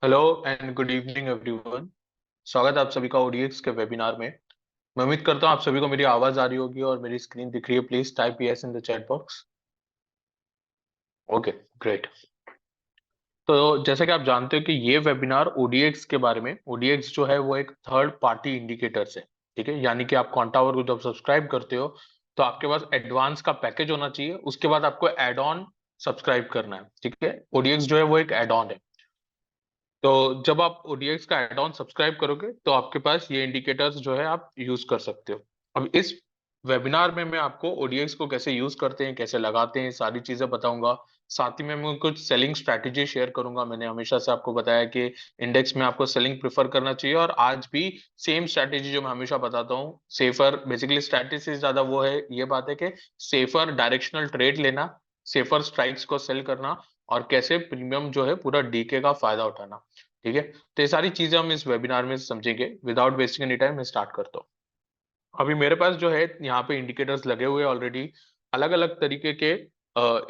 Hello and good evening everyone. स्वागत है आप सभी का ओडीएक्स के वेबिनार में। मैं उम्मीद करता हूँ आप सभी को मेरी आवाज आ रही होगी और मेरी स्क्रीन दिख रही है। Please type yes in the chat box. Okay, great. तो जैसा कि आप जानते हो कि ये वेबिनार ओडीएक्स के बारे में, ओडीएक्स जो है वो एक थर्ड पार्टी इंडिकेटर्स है। ठीक है, यानी कि आप क्वांटावर को जब सब्सक्राइब करते हो तो आपके पास एडवांस का पैकेज होना चाहिए, उसके बाद आपको एड ऑन सब्सक्राइब करना है। ठीक है, ओडीएक्स जो है वो एक एड ऑन है। तो जब आप ओडीएक्स का एड ऑन सब्सक्राइब करोगे तो आपके पास ये इंडिकेटर्स जो है आप यूज कर सकते हो। अब इस वेबिनार में मैं आपको ओडीएक्स को कैसे यूज करते हैं, कैसे लगाते हैं, सारी चीजें बताऊंगा। साथ ही में मैं कुछ सेलिंग स्ट्रैटेजी शेयर करूंगा। मैंने हमेशा से आपको बताया कि इंडेक्स में आपको सेलिंग प्रेफर करना चाहिए, और आज भी सेम स्ट्रैटेजी जो मैं हमेशा बताता हूँ, सेफर बेसिकली स्ट्रैटेजी से ज्यादा वो है, ये बात है कि सेफर डायरेक्शनल ट्रेड लेना, सेफर स्ट्राइक्स को सेल करना, और कैसे प्रीमियम जो है पूरा डीके का फायदा उठाना। ठीक है, तो ये सारी चीजें हम इस वेबिनार में समझेंगे। विदाउट वेस्टिंग एनी टाइम मैं स्टार्ट करता हूँ। अभी मेरे पास जो है यहाँ पे इंडिकेटर्स लगे हुए ऑलरेडी, अलग अलग तरीके के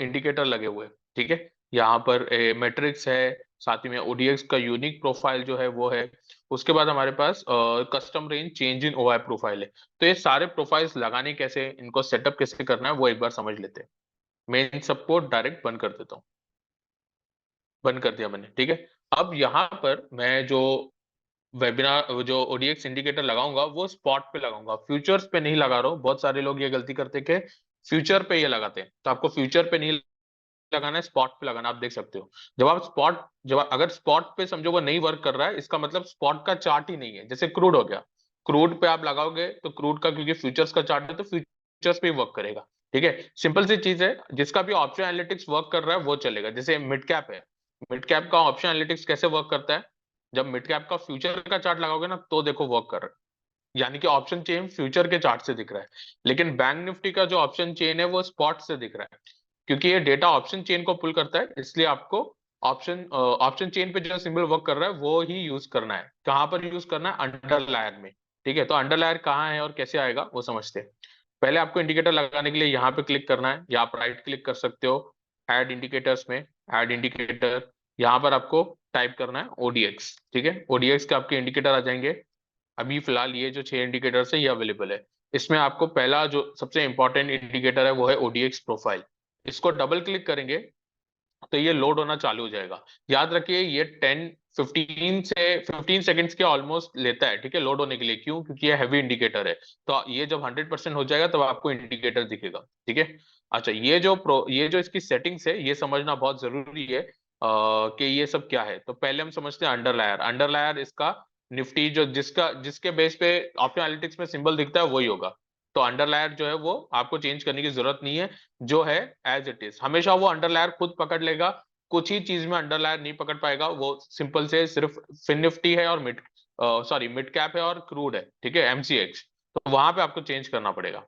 इंडिकेटर लगे हुए हैं। ठीक है, यहाँ पर मैट्रिक्स है, साथ ही में ओडीएक्स का यूनिक प्रोफाइल जो है वो है। उसके बाद हमारे पास custom range change in OI profile है। तो ये सारे प्रोफाइल्स लगाने कैसे, इनको सेटअप कैसे करना है, वो एक बार समझ लेते हैं। मैं इन सबको डायरेक्ट बंद कर देता हूँ। बंद कर दिया मैंने। ठीक है, अब यहाँ पर मैं जो वेबिनार जो ओडीएक्स इंडिकेटर लगाऊंगा वो स्पॉट पे लगाऊंगा, फ्यूचर्स पे नहीं लगा रहा हूँ। बहुत सारे लोग ये गलती करते हैं कि फ्यूचर पे ये लगाते हैं, तो आपको फ्यूचर पे नहीं लगाना है, स्पॉट पे लगाना। आप देख सकते हो, जब अगर स्पॉट पे समझो वो नहीं वर्क कर रहा है, इसका मतलब स्पॉट का चार्ट ही नहीं है। जैसे क्रूड हो गया, क्रूड पे आप लगाओगे तो क्रूड का क्योंकि फ्यूचर्स का चार्ट है तो फ्यूचर्स पे ही वर्क करेगा। ठीक है, सिंपल सी चीज है, जिसका भी ऑप्शन एनालिटिक्स वर्क कर रहा है वो चलेगा। जैसे मिड कैप है, मिड कैप का ऑप्शन एनालिटिक्स कैसे वर्क करता है, जब मिड कैप का फ्यूचर का चार्ट लगाओगे ना तो देखो वर्क कर रहा है, यानी कि ऑप्शन चेन फ्यूचर के चार्ट से दिख रहा है। लेकिन बैंक निफ्टी का जो ऑप्शन चेन है वो स्पॉट से दिख रहा है, क्योंकि ये डेटा ऑप्शन चेन को पुल करता है, इसलिए आपको ऑप्शन चेन पे जो सिंबल वर्क कर रहा है वो ही यूज करना है। कहाँ पर यूज करना है? अंडरलायर में। ठीक है, तो अंडरलायर कहाँ है और कैसे आएगा वो समझते हैं। पहले आपको इंडिकेटर लगाने के लिए यहाँ पे क्लिक करना है, या आप राइट क्लिक कर सकते हो ऐड इंडिकेटर्स में। ऐड इंडिकेटर, यहाँ पर आपको टाइप करना है ओडीएक्स। ठीक है, ओडीएक्स के आपके इंडिकेटर आ जाएंगे। अभी फिलहाल ये जो 6 इंडिकेटर्स है ये अवेलेबल है। इसमें आपको पहला जो सबसे इंपॉर्टेंट इंडिकेटर है वो है ओडीएक्स प्रोफाइल। इसको डबल क्लिक करेंगे तो ये लोड होना चालू हो जाएगा। याद रखिए ये 15 सेकेंड्स के ऑलमोस्ट लेता है। ठीक है, लोड होने के लिए। क्यों? क्योंकि ये हैवी इंडिकेटर है। तो ये जब 100% हो जाएगा तब आपको इंडिकेटर दिखेगा। ठीक है, अच्छा, ये जो इसकी सेटिंग्स है ये समझना बहुत जरूरी है, कि ये सब क्या है। तो पहले हम समझते हैं अंडरलायर। अंडरलायर इसका निफ्टी जो जिसके बेस पे ऑप्शन एनालिटिक्स में सिंबल दिखता है वही होगा। तो अंडरलायर जो है वो आपको चेंज करने की जरूरत नहीं है, जो है एज इट इज। हमेशा वो अंडरलायर खुद पकड़ लेगा, कुछ ही चीज में अंडरलायर नहीं पकड़ पाएगा। वो सिंपल से सिर्फ फिन निफ्टी है और मिड कैप है और क्रूड है। ठीक है, एमसीएक्स, तो वहां पे आपको चेंज करना पड़ेगा।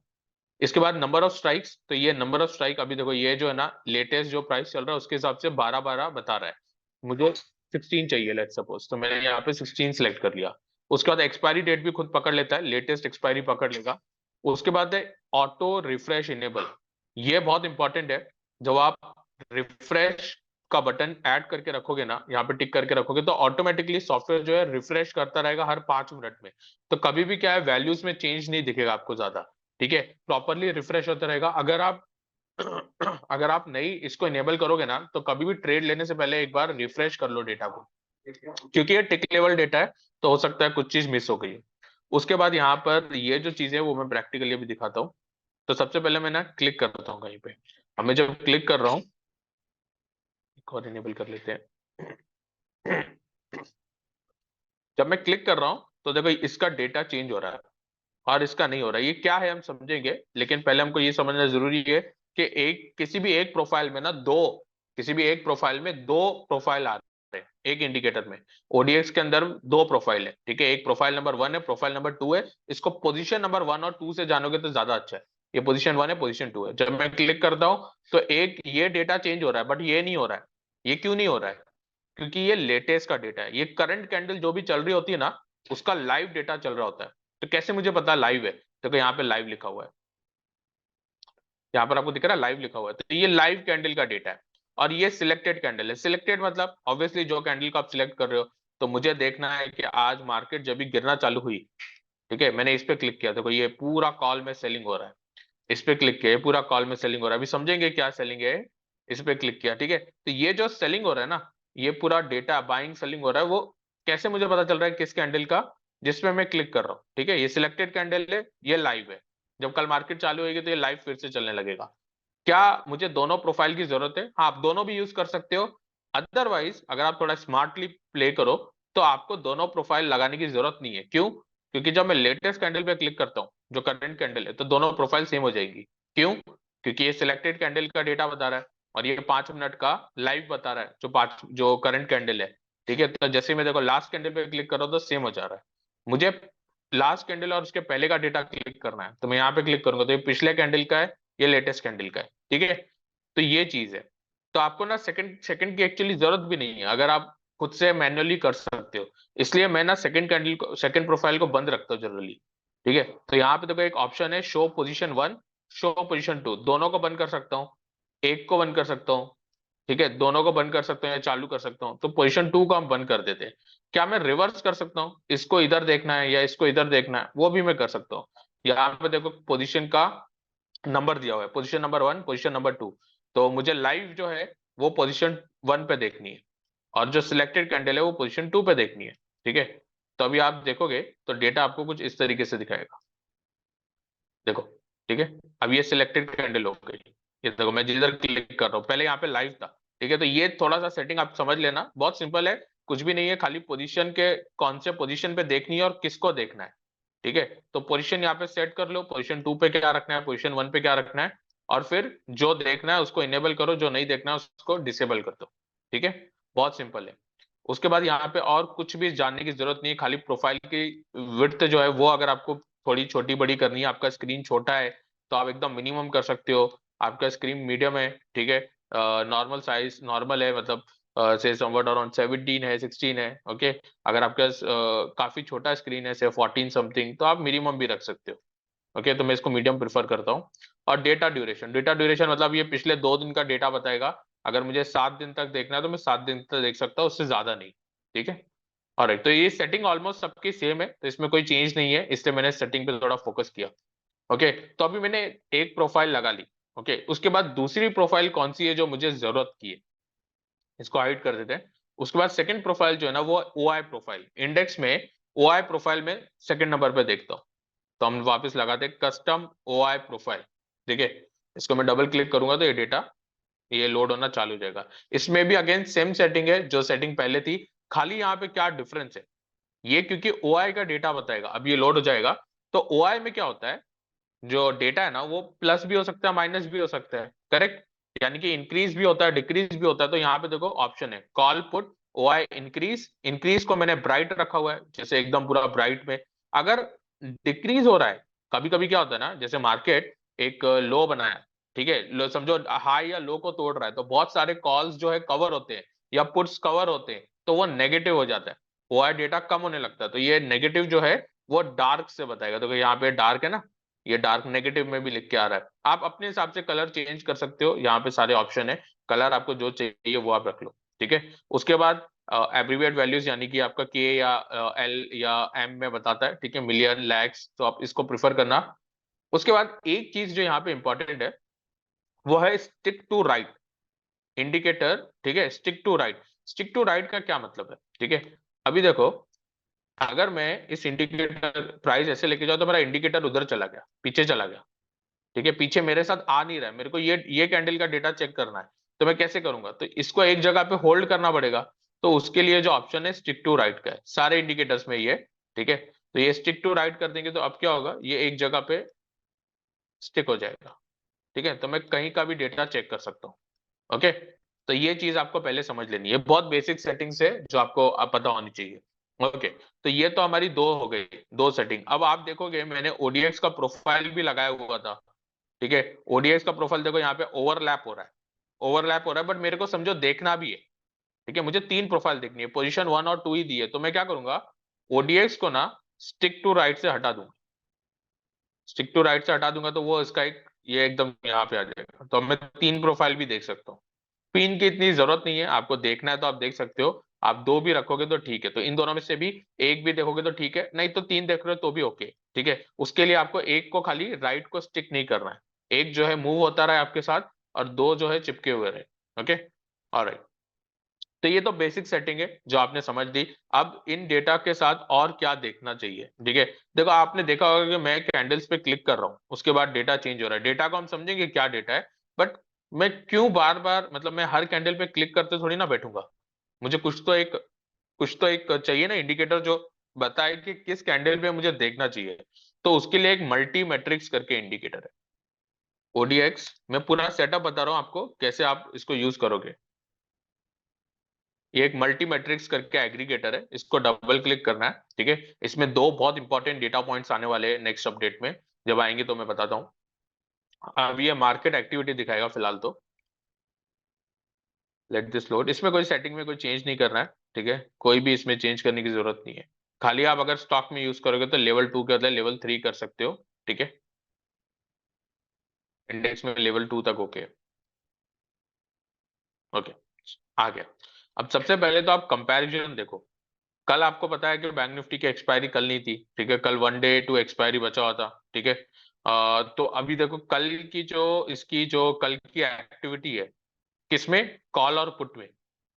इसके बाद नंबर ऑफ स्ट्राइक्स, तो ये नंबर ऑफ स्ट्राइक अभी देखो ये जो है ना, लेटेस्ट जो प्राइस चल रहा है उसके हिसाब से 12-12 बता रहा है। मुझे 16 चाहिए, लेट्स सपोज, तो मैंने यहाँ पे 16 सेलेक्ट कर लिया। उसके बाद एक्सपायरी डेट भी खुद पकड़ लेता है, लेटेस्ट एक्सपायरी पकड़ लेगा। उसके बाद है ऑटो रिफ्रेश इनेबल। ये बहुत इंपॉर्टेंट है। जब आप रिफ्रेश का बटन ऐड करके रखोगे ना, यहाँ पे टिक करके रखोगे, तो ऑटोमेटिकली सॉफ्टवेयर जो है रिफ्रेश करता रहेगा हर 5 मिनट में। तो कभी भी क्या है, वैल्यूज में चेंज नहीं दिखेगा आपको ज्यादा। ठीक है, प्रॉपरली रिफ्रेश होता रहेगा। अगर आप नहीं इसको इनेबल करोगे ना, तो कभी भी ट्रेड लेने से पहले एक बार रिफ्रेश कर लो डेटा को, क्योंकि ये टिक लेवल डेटा है, तो हो सकता है कुछ चीज मिस हो गई है। उसके बाद यहाँ पर ये जो चीज है वो मैं प्रैक्टिकली भी दिखाता हूँ। तो सबसे पहले मैं ना क्लिक करता हूँ कहीं पे। अब मैं जब क्लिक कर रहा हूँ, एक और इनेबल कर लेते हैं। जब मैं क्लिक कर रहा हूँ तो देखो इसका डेटा चेंज हो रहा है और इसका नहीं हो रहा है। ये क्या है हम समझेंगे, लेकिन पहले हमको ये समझना जरूरी है कि किसी भी एक प्रोफाइल में ना दो किसी भी एक प्रोफाइल में दो प्रोफाइल आ रहे हैं एक इंडिकेटर में। ओडीएक्स के अंदर दो प्रोफाइल है। ठीक है, एक प्रोफाइल नंबर 1 है, प्रोफाइल नंबर 2 है। इसको पोजीशन नंबर 1 और 2 से जानोगे तो ज्यादा अच्छा है। ये पोजीशन 1 है, पोजीशन 2 है। जब मैं क्लिक करता हूँ तो एक ये डेटा चेंज हो रहा है, बट ये नहीं हो रहा है। ये क्यों नहीं हो रहा है? क्योंकि ये लेटेस्ट का डेटा है। ये करंट कैंडल जो भी चल रही होती है ना, उसका लाइव डेटा चल रहा होता है। तो कैसे मुझे पता लाइव है? देखो यहाँ पे लाइव लिखा हुआ है, यहाँ पर आपको दिख रहा है लाइव लिखा हुआ है, तो ये लाइव कैंडल का डेटा है। और ये सिलेक्टेड कैंडल है। सिलेक्टेड मतलब ऑब्वियसली जो कैंडल को आप सिलेक्ट कर रहे हो, तो मुझे देखना है कि आज मार्केट जब भी गिरना चालू हुई, ठीक है, मैंने इस पे क्लिक किया, देखो ये पूरा कॉल में सेलिंग हो रहा है, इस पे क्लिक किया, ये पूरा कॉल में सेलिंग हो रहा है, अभी समझेंगे क्या सेलिंग है। इस पे क्लिक किया, ठीक है, तो ये जो सेलिंग हो रहा है ना, ये पूरा डेटा बाइंग सेलिंग हो रहा है, वो कैसे मुझे पता चल रहा है किस कैंडल का, जिसपे मैं क्लिक कर रहा हूँ, ठीक है, ये सिलेक्टेड कैंडल है, ये लाइव है, जब कल मार्केट चालू होगी तो ये लाइव फिर से चलने लगेगा। क्या मुझे दोनों प्रोफाइल की जरूरत है? हाँ, आप दोनों भी यूज कर सकते हो। अदरवाइज अगर आप थोड़ा स्मार्टली प्ले करो तो आपको दोनों प्रोफाइल लगाने की जरूरत नहीं है। क्यों? क्योंकि जब मैं लेटेस्ट कैंडल पे क्लिक करता हूँ, जो करंट कैंडल है, तो दोनों प्रोफाइल सेम हो जाएगी। क्यों? क्योंकि ये सिलेक्टेड कैंडल का डेटा बता रहा है और ये 5 मिनट का लाइव बता रहा है, जो करंट कैंडल है। ठीक है, तो जैसे मैं देखो लास्ट कैंडल पे क्लिक कर रहा हूँ तो सेम हो जा रहा है। मुझे लास्ट कैंडल और उसके पहले का डेटा क्लिक करना है, तो मैं यहाँ पे क्लिक करूंगा तो ये पिछले कैंडल का है, ये लेटेस्ट कैंडल का है। ठीक है, तो ये चीज है। तो आपको ना सेकंड सेकंड की एक्चुअली जरूरत भी नहीं है, अगर आप खुद से मैन्युअली कर सकते हो। इसलिए मैं ना सेकंड कैंडल को, सेकंड प्रोफाइल को बंद रखता हूँ जनरली। ठीक है, तो यहाँ पे देखो एक ऑप्शन है शो पोजीशन 1, शो पोजीशन 2, दोनों को बंद कर सकता हूँ, एक को बंद कर सकता हूँ। ठीक है, दोनों को बंद कर सकते हैं या चालू कर सकता हूँ, तो पोजीशन 2 को हम बंद कर देते हैं। क्या मैं रिवर्स कर सकता हूँ, इसको इधर देखना है या इसको इधर देखना है, वो भी मैं कर सकता हूँ। यहाँ पे देखो पोजीशन का नंबर दिया हुआ है, पोजीशन नंबर 1, पोजीशन नंबर 2। तो मुझे लाइव जो है वो पोजीशन 1 पे देखनी है, और जो सिलेक्टेड कैंडल है वो पोजीशन 2 पे देखनी है। ठीक है, तो अभी आप देखोगे तो डेटा आपको कुछ इस तरीके से दिखाएगा, देखो। ठीक है, अब ये सिलेक्टेड कैंडल हो गई, ये देखो मैं जिधर क्लिक कर रहा हूँ, पहले यहाँ पे लाइव था। ठीक है, तो ये थोड़ा सा सेटिंग आप समझ लेना, बहुत सिंपल है, कुछ भी नहीं है, खाली पोजीशन के कौन से पोजीशन पे देखनी है और किसको देखना है। ठीक है, तो पोजीशन यहाँ पे सेट कर लो, पोजीशन 2 पे क्या रखना है, पोजीशन 1 पे क्या रखना है, और फिर जो देखना है उसको इनेबल करो, जो नहीं देखना है उसको डिसेबल कर दो। ठीक है, बहुत सिंपल है। उसके बाद यहाँ पे और कुछ भी जानने की जरूरत नहीं है, खाली प्रोफाइल की विड्थ जो है वो अगर आपको थोड़ी छोटी बड़ी करनी है, आपका स्क्रीन छोटा है तो आप एकदम मिनिमम कर सकते हो। आपका स्क्रीन मीडियम है, ठीक है, नॉर्मल साइज नॉर्मल है, मतलब से समवट अराउंड 17 है, 16 है। ओके, अगर आपके पास काफी छोटा स्क्रीन है, से 14 समथिंग, तो आप मिनिमम भी रख सकते हो। ओके, तो मैं इसको मीडियम प्रेफर करता हूँ। और डेटा ड्यूरेशन, डेटा ड्यूरेशन मतलब ये पिछले 2 दिन का डेटा बताएगा। अगर मुझे 7 दिन तक देखना है तो मैं 7 दिन तक देख सकता हूँ, उससे ज्यादा नहीं। ठीक है, ऑलराइट, तो ये सेटिंग ऑलमोस्ट सबकी सेम है, तो इसमें कोई चेंज नहीं है, इसलिए मैंने सेटिंग पे थोड़ा फोकस किया। ओके, तो अभी मैंने एक प्रोफाइल लगा ली। ओके, उसके बाद दूसरी प्रोफाइल कौन सी है जो मुझे जरूरत की है, इसको हाइड कर देते हैं। उसके बाद सेकंड प्रोफाइल जो है ना वो ओ आई प्रोफाइल, इंडेक्स में ओ आई प्रोफाइल में सेकंड नंबर पे देखता हूँ। तो हम वापस लगाते हैं कस्टम ओ आई प्रोफाइल। ठीक है, इसको मैं डबल क्लिक करूंगा तो ये डेटा ये लोड होना चालू हो जाएगा। इसमें भी अगेन सेम सेटिंग है जो सेटिंग पहले थी, खाली यहाँ पे क्या डिफरेंस है, ये क्योंकि ओ आई का डेटा बताएगा, अब ये लोड हो जाएगा। तो ओ आई में क्या होता है, जो डेटा है ना वो प्लस भी हो सकता है, माइनस भी हो सकता है, करेक्ट, यानी कि इंक्रीज भी होता है, डिक्रीज भी होता है। तो यहाँ पे देखो ऑप्शन है call put O I increase, increase को मैंने ब्राइट रखा हुआ है, जैसे एकदम पूरा ब्राइट में। अगर डिक्रीज हो रहा है, कभी कभी क्या होता है ना, जैसे मार्केट एक लो बनाया, ठीक है, लो समझो हाई या लो को तोड़ रहा है, तो बहुत सारे कॉल्स जो है कवर होते हैं या पुट्स कवर होते हैं, तो वो नेगेटिव हो जाता है, ओ आई डेटा कम होने लगता है। तो ये नेगेटिव जो है वो डार्क से बताएगा, तो यहाँ पे डार्क है ना, ये डार्क नेगेटिव में भी लिख के आ रहा है। आप अपने हिसाब से कलर चेंज कर सकते हो, यहाँ पे सारे ऑप्शन है, कलर आपको जो चाहिए वो आप रख लो। ठीक है, उसके बाद एब्रीविएट वैल्यूज, यानी कि आपका के या एल या एम में बताता है, ठीक है, मिलियन लैक्स, तो आप इसको प्रिफर करना। उसके बाद एक चीज जो यहाँ पे इंपॉर्टेंट है वो है स्टिक टू राइट इंडिकेटर। ठीक है, stick to right, stick to right का क्या मतलब है? ठीक है, अभी देखो, अगर मैं इस इंडिकेटर प्राइस ऐसे लेके जाऊं तो मेरा इंडिकेटर उधर चला गया, पीछे चला गया। ठीक है, पीछे मेरे साथ आ नहीं रहा है, मेरे को ये कैंडल का डेटा चेक करना है, तो मैं कैसे करूंगा? तो इसको एक जगह पे होल्ड करना पड़ेगा। तो उसके लिए जो ऑप्शन है स्टिक टू राइट का है, सारे इंडिकेटर्स में ये। ठीक है, तो ये स्टिक टू राइट कर देंगे तो अब क्या होगा, ये एक जगह पे स्टिक हो जाएगा। ठीक है, तो मैं कहीं का भी डेटा चेक कर सकता हूँ। ओके, तो ये चीज आपको पहले समझ लेनी है, बहुत बेसिक सेटिंग्स है जो आपको अब पता होनी चाहिए। ओके, तो ये तो हमारी दो हो गई, दो सेटिंग। अब आप देखोगे मैंने ओडीएक्स का प्रोफाइल भी लगाया हुआ था। ठीक है, ओडीएक्स का प्रोफाइल देखो यहाँ पे ओवरलैप हो रहा है, ओवरलैप हो रहा है, बट मेरे को समझो देखना भी है। ठीक है, मुझे 3 प्रोफाइल देखनी है, पोजीशन 1 और 2 ही दी है, तो मैं क्या करूंगा, ओडीएक्स को ना स्टिक टू राइट से हटा दूंगा। स्टिक टू राइट से हटा दूंगा तो वो इसका एक ये एकदम यहाँ पे आ जाएगा, तो अब मैं 3 प्रोफाइल भी देख सकता हूँ। पिन की इतनी जरूरत नहीं है, आपको देखना है तो आप देख सकते हो, आप दो भी रखोगे तो ठीक है, तो इन दोनों में से भी एक भी देखोगे तो ठीक है, नहीं तो तीन देख रहे हो तो भी ओके। ठीक है, उसके लिए आपको एक को खाली राइट को स्टिक नहीं करना है, एक जो है मूव होता रहे आपके साथ और दो जो है चिपके हुए रहे। Okay, alright. तो ये तो बेसिक सेटिंग है जो आपने समझ ली। अब इन डेटा के साथ और क्या देखना चाहिए, ठीक है। देखो, आपने देखा होगा कि मैं कैंडल्स पे क्लिक कर रहा हूँ, उसके बाद डेटा चेंज हो रहा है, डेटा को हम समझेंगे क्या डेटा है, बट मैं क्यों बार बार, मतलब मैं हर कैंडल पे क्लिक करते थोड़ी ना बैठूंगा, मुझे कुछ तो एक चाहिए ना इंडिकेटर जो बताए कि किस कैंडल पे मुझे देखना चाहिए। तो उसके लिए एक मल्टी मैट्रिक्स करके इंडिकेटर है, ओडीएक्स। मैं पूरा सेटअप बता रहा हूँ आपको कैसे आप इसको यूज करोगे। ये एक मल्टी मैट्रिक्स करके एग्रीगेटर है, इसको डबल क्लिक करना है, ठीक है। इसमें दो बहुत इंपॉर्टेंट डेटा पॉइंट्स आने वाले हैं नेक्स्ट अपडेट में, जब आएंगे तो मैं बताता हूँ। अब ये मार्केट एक्टिविटी दिखाएगा फिलहाल तो, लेट दिस लोड। इसमें कोई सेटिंग में कोई चेंज नहीं करना है, ठीक है, कोई भी इसमें चेंज करने की जरूरत नहीं है। खाली आप अगर स्टॉक में यूज करोगे तो लेवल 2 के बदले लेवल 3 कर सकते हो, ठीक है। इंडेक्स में लेवल 2 तक ओके। ओके, आ गया। अब सबसे पहले तो आप कंपैरिजन देखो। कल आपको पता है कि बैंक निफ्टी की एक्सपायरी कल नहीं थी, ठीक है, कल 1 डे टू एक्सपायरी बचा हुआ था, ठीक है। तो अभी देखो कल की जो, इसकी जो कल की एक्टिविटी है, किसमें, कॉल और पुट में।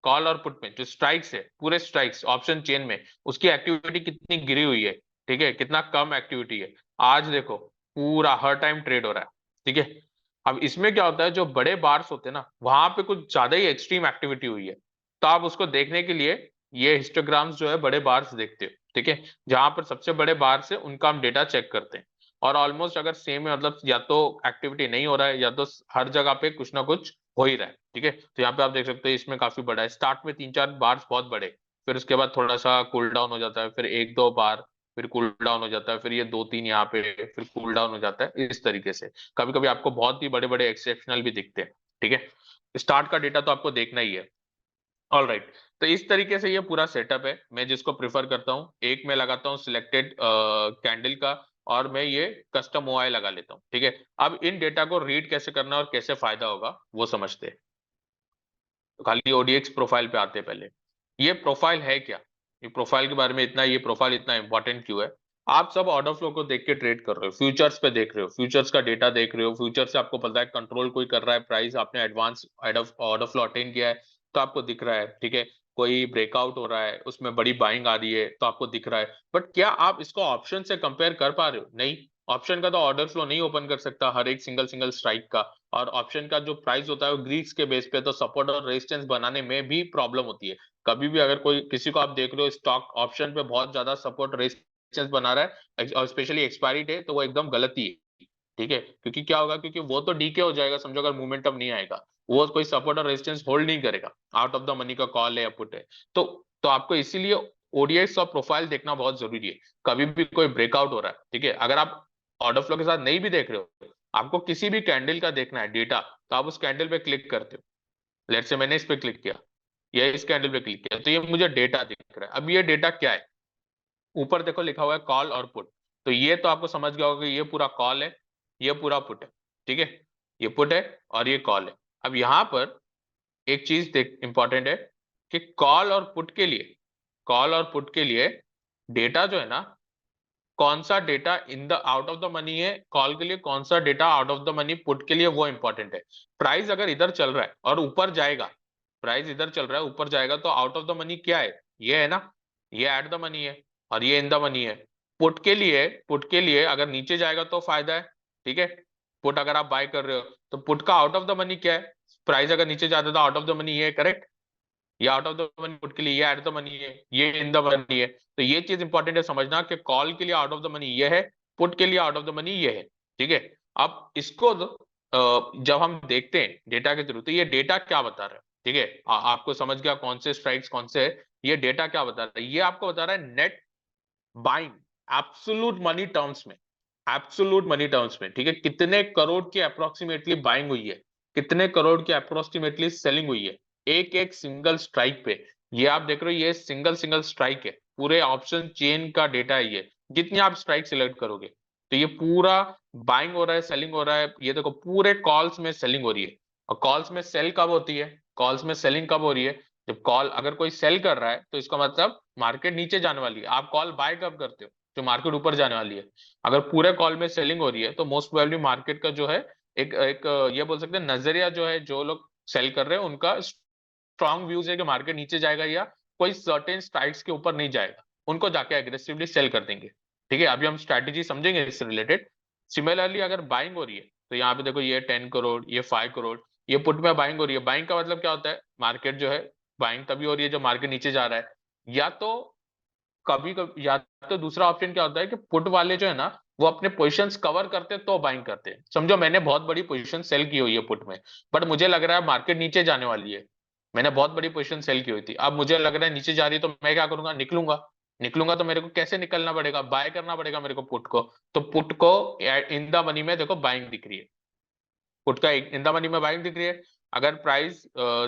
कॉल और पुट में जो स्ट्राइक्स है, पूरे स्ट्राइक्स ऑप्शन चेन में, उसकी एक्टिविटी कितनी गिरी हुई है, ठीक है, कितना कम एक्टिविटी है। आज देखो पूरा हर टाइम ट्रेड हो रहा है, ठीक है। अब इसमें क्या होता है, जो बड़े बार्स होते हैं ना, वहां पे कुछ ज्यादा ही एक्सट्रीम एक्टिविटी हुई है, तो आप उसको देखने के लिए ये हिस्टोग्राम्स जो है बड़े बार्स देखते हो, ठीक है। जहां पर सबसे बड़े बार्स है उनका हम डेटा चेक करते हैं, और ऑलमोस्ट अगर सेम है, मतलब या तो एक्टिविटी नहीं हो रहा है या तो हर जगह पे कुछ ना कुछ हो ही रहा है, ठीक है। तो यहाँ पे आप देख सकते हैं इसमें काफी बड़ा है, स्टार्ट में 3-4 बार्स बहुत बड़े, फिर उसके बाद थोड़ा सा कूल डाउन हो जाता है, फिर 1-2 बार, फिर कूल डाउन हो जाता है, फिर ये 2-3 यहाँ पे, फिर कूल डाउन हो जाता है, इस तरीके से। कभी कभी आपको बहुत ही बड़े बड़े एक्सेप्शनल भी दिखते हैं, ठीक है। स्टार्ट का डेटा तो आपको देखना ही है। ऑल राइट, तो इस तरीके से ये पूरा सेटअप है। मैं जिसको प्रिफर करता हूँ, एक मैं लगाता हूँ सिलेक्टेड कैंडल का, और मैं ये कस्टम ओआई लगा लेता हूँ, ठीक है। अब इन डेटा को रीड कैसे करना और कैसे फायदा होगा वो समझते हैं। तो खाली ओडीएक्स प्रोफाइल पे आते हैं पहले। ये प्रोफाइल है क्या, ये प्रोफाइल के बारे में इतना, ये प्रोफाइल इतना इंपॉर्टेंट क्यों है। आप सब ऑर्डर फ्लो को देख के ट्रेड कर रहे हो, फ्यूचर्स पे देख रहे हो, फ्यूचर्स का डेटा देख रहे हो, फ्यूचर से आपको पता है कंट्रोल कोई कर रहा है प्राइस, आपने एडवांस ऑर्डर फ्लो अटेन किया है तो आपको दिख रहा है, ठीक है। कोई ब्रेकआउट हो रहा है, उसमें बड़ी बाइंग आ रही है तो आपको दिख रहा है, बट क्या आप इसको ऑप्शन से कंपेयर कर पा रहे हो? नहीं। ऑप्शन का तो ऑर्डर फ्लो नहीं ओपन कर सकता हर एक सिंगल सिंगल स्ट्राइक का, और ऑप्शन का जो प्राइस होता है वो ग्रीक्स के बेस पे, तो सपोर्ट और रेजिस्टेंस बनाने में भी प्रॉब्लम होती है। कभी भी अगर कोई किसी को आप देख रहे हो स्टॉक ऑप्शन पे बहुत ज्यादा सपोर्ट रेजिस्टेंस बना रहा है, और स्पेशली एक्सपायरी डे, तो वो एकदम गलती है, ठीक है। क्योंकि क्या होगा, क्योंकि वो तो डीके हो जाएगा, समझो अगर मोमेंटम नहीं आएगा, वो कोई सपोर्ट और रेजिस्टेंस होल्ड नहीं करेगा, आउट ऑफ द मनी का कॉल है या पुट है। तो आपको इसीलिए ओडीएक्स और प्रोफाइल देखना बहुत जरूरी है। कभी भी कोई ब्रेकआउट हो रहा है, ठीक है, अगर आप ऑर्डर फ्लो के साथ नहीं भी देख रहे हो, आपको किसी भी कैंडल का देखना है डेटा, तो आप उस कैंडल पे क्लिक करते हो। लेट्स से मैंने इस पे क्लिक किया या इस कैंडल पे क्लिक किया, तो ये मुझे डेटा दिख रहा है। अब ये डेटा क्या है, ऊपर देखो लिखा हुआ है कॉल और पुट, तो ये तो आपको समझ गया होगा कि ये पूरा कॉल है, ये पूरा पुट है, ठीक है। ये पुट है और ये कॉल है। अब यहां पर एक चीज देख इंपॉर्टेंट है कि कॉल और पुट के लिए डेटा जो है ना, कौन सा data in the out of the money है कॉल के लिए, कौन सा data out of the money put के लिए, वो इंपॉर्टेंट है। प्राइस अगर इधर चल रहा है और ऊपर जाएगा, प्राइस इधर चल रहा है ऊपर जाएगा, तो आउट ऑफ द मनी क्या है, ये है ना, ये एट द मनी है और ये इन द मनी है। पुट के लिए अगर नीचे जाएगा तो फायदा है, ठीक है। पुट अगर आप बाय कर रहे हो तो पुट का आउट ऑफ द मनी क्या है, प्राइस अगर नीचे जाता है तो आउट ऑफ द मनी ये है, करेक्ट। ये out of the money put के लिए, ये एट द मनी है, ये इन द मनी है। तो ये चीज इंपॉर्टेंट है समझना कि कॉल के लिए आउट ऑफ द मनी ये है, पुट के लिए आउट ऑफ द मनी ये है, ठीक है। अब इसको जब हम देखते हैं डेटा के थ्रू, तो ये डेटा क्या बता रहा है, ठीक है। आपको समझ गया कौन से स्ट्राइक्स कौन से है। ये डेटा क्या बता रहा है, ये आपको बता रहा है net buying, absolute money terms में, एब्सोल्यूट मनी टर्म्स में, ठीक है। कितने करोड़ की अप्रोक्सीमेटली बाइंग हुई है, कितने करोड़ की अप्रोक्सीमेटली सेलिंग हुई है, एक एक सिंगल स्ट्राइक पे। ये आप देख रहे हो, ये सिंगल सिंगल स्ट्राइक है, पूरे ऑप्शन चेन का डेटा है ये। जितनी आप स्ट्राइक सिलेक्ट करोगे, तो ये पूरा बाइंग हो रहा है, सेलिंग हो रहा है। ये देखो पूरे कॉल्स में सेलिंग हो रही है, और कॉल्स में सेल कब होती है, कॉल्स में सेलिंग कब हो रही है? जब कॉल अगर कोई सेल कर रहा है तो इसका मतलब मार्केट नीचे जाने वाली है। आप कॉल बाय कब करते हो? जो मार्केट ऊपर जाने वाली है। अगर पूरे कॉल में सेलिंग हो रही है तो मोस्ट प्रोबेबली मार्केट का जो है एक एक ये बोल सकते हैं नजरिया जो है, जो लोग सेल कर रहे हैं उनका स्ट्रॉन्ग व्यूज है कि मार्केट नीचे जाएगा या कोई सर्टेन स्ट्राइक्स के ऊपर नहीं जाएगा, उनको जाके एग्रेसिवली सेल कर देंगे। ठीक है, अभी हम स्ट्रैटेजी समझेंगे इससे रिलेटेड। सिमिलरली अगर बाइंग हो रही है तो यहाँ पे देखो ये 10 करोड़, ये 5 करोड़, ये पुट में बाइंग हो रही है। बाइंग का मतलब क्या होता है? मार्केट जो है बाइंग तभी हो रही है जब मार्केट नीचे जा रहा है। या तो कभी कभी, या तो दूसरा ऑप्शन क्या होता है कि पुट वाले जो है ना वो अपने पोजीशंस कवर करते हैं तो बाइंग करते हैं। समझो मैंने बहुत बड़ी पोजीशन सेल की हुई है पुट में, बट मुझे लग रहा है मार्केट नीचे जाने वाली है। मैंने बहुत बड़ी पोजीशन सेल की हुई थी, अब मुझे लग रहा है नीचे जा रही है, तो मैं क्या करूंगा? निकलूंगा। निकलूंगा तो मेरे को कैसे निकलना पड़ेगा? बाय करना पड़ेगा मेरे को पुट को। तो पुट को इन द मनी में देखो बाइंग दिख रही है, पुट का इन द मनी में बाइंग दिख रही है। अगर प्राइस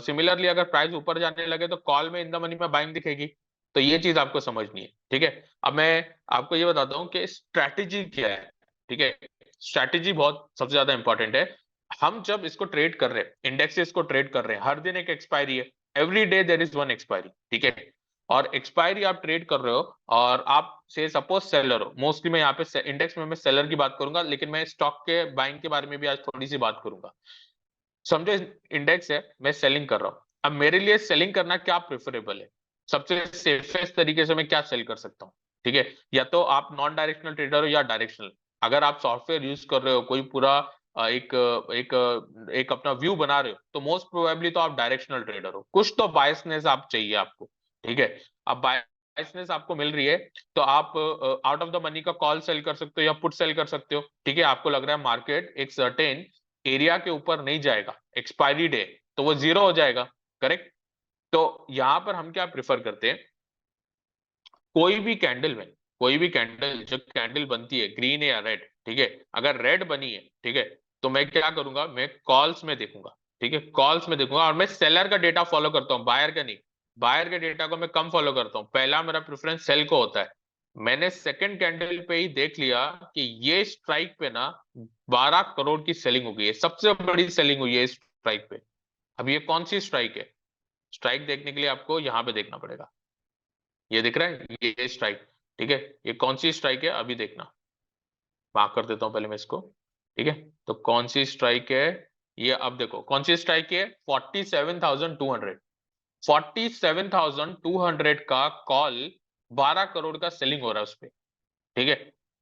सिमिलरली अगर प्राइस ऊपर जाने लगे तो कॉल में इन द मनी में बाइंग दिखेगी। तो ये चीज आपको समझनी है। ठीक है, अब मैं आपको ये बताता हूँ कि स्ट्रैटेजी क्या है। ठीक है, स्ट्रैटेजी बहुत सबसे ज्यादा इंपॉर्टेंट है। हम जब इसको ट्रेड कर रहे हैं, इंडेक्सेस को ट्रेड कर रहे हैं, हर दिन एक एक्सपायरी है। Every day there is one expiry. ठीक है, और एक्सपायरी आप ट्रेड कर रहे हो और आप से सपोज सेलर हो। मोस्टली मैं यहाँ पे इंडेक्स में मैं सेलर की बात करूंगा, लेकिन मैं स्टॉक के बाइंग के बारे में भी आज थोड़ी सी बात करूंगा। समझो इंडेक्स है, मैं सेलिंग कर रहा हूँ। अब मेरे लिए सेलिंग करना क्या प्रेफरेबल है? सबसे सेफेस्ट तरीके से मैं क्या सेल कर सकता हूँ? ठीक है, या तो आप नॉन डायरेक्शनल ट्रेडर हो या डायरेक्शनल। अगर आप सॉफ्टवेयर यूज कर रहे हो, कोई पूरा एक अपना व्यू बना रहे हो, तो मोस्ट प्रोबेबली तो आप डायरेक्शनल ट्रेडर हो। कुछ तो बायसनेस आप चाहिए आपको। ठीक है, अब बायसनेस आपको मिल रही है तो आप आउट ऑफ द मनी का कॉल सेल कर सकते हो या पुट सेल कर सकते हो। ठीक है, आपको लग रहा है मार्केट एक सर्टेन एरिया के ऊपर नहीं जाएगा एक्सपायरी डे, तो वो जीरो हो जाएगा। करेक्ट। तो यहां पर हम क्या प्रिफर करते हैं? कोई भी कैंडल में, कोई भी कैंडल जो कैंडल बनती है ग्रीन या रेड, ठीक है, अगर रेड बनी है, ठीक है, तो मैं क्या करूंगा? मैं कॉल्स में देखूंगा। ठीक है, कॉल्स में देखूंगा और मैं सेलर का डेटा फॉलो करता हूँ, बायर का नहीं। बायर के डेटा को मैं कम फॉलो करता हूँ, पहला मेरा प्रेफरेंस सेल को होता है। मैंने सेकंड कैंडल पे ही देख लिया कि ये स्ट्राइक पे ना 12 करोड़ की सेलिंग हो गई है, सबसे बड़ी सेलिंग हुई है इस स्ट्राइक पे। अब ये कौन सी स्ट्राइक है? स्ट्राइक देखने के लिए आपको यहाँ पे देखना पड़ेगा। ये दिख रहा है, ये स्ट्राइक। ठीक है, ये कौन सी स्ट्राइक है अभी देखना। मार्क कर देता हूं पहले मैं इसको। ठीक है, तो कौन सी स्ट्राइक है? ये अब देखो कौन सी स्ट्राइक है। 47,200, 47,200 का कॉल, 12 करोड़ का सेलिंग हो रहा है उस पे। ठीक है,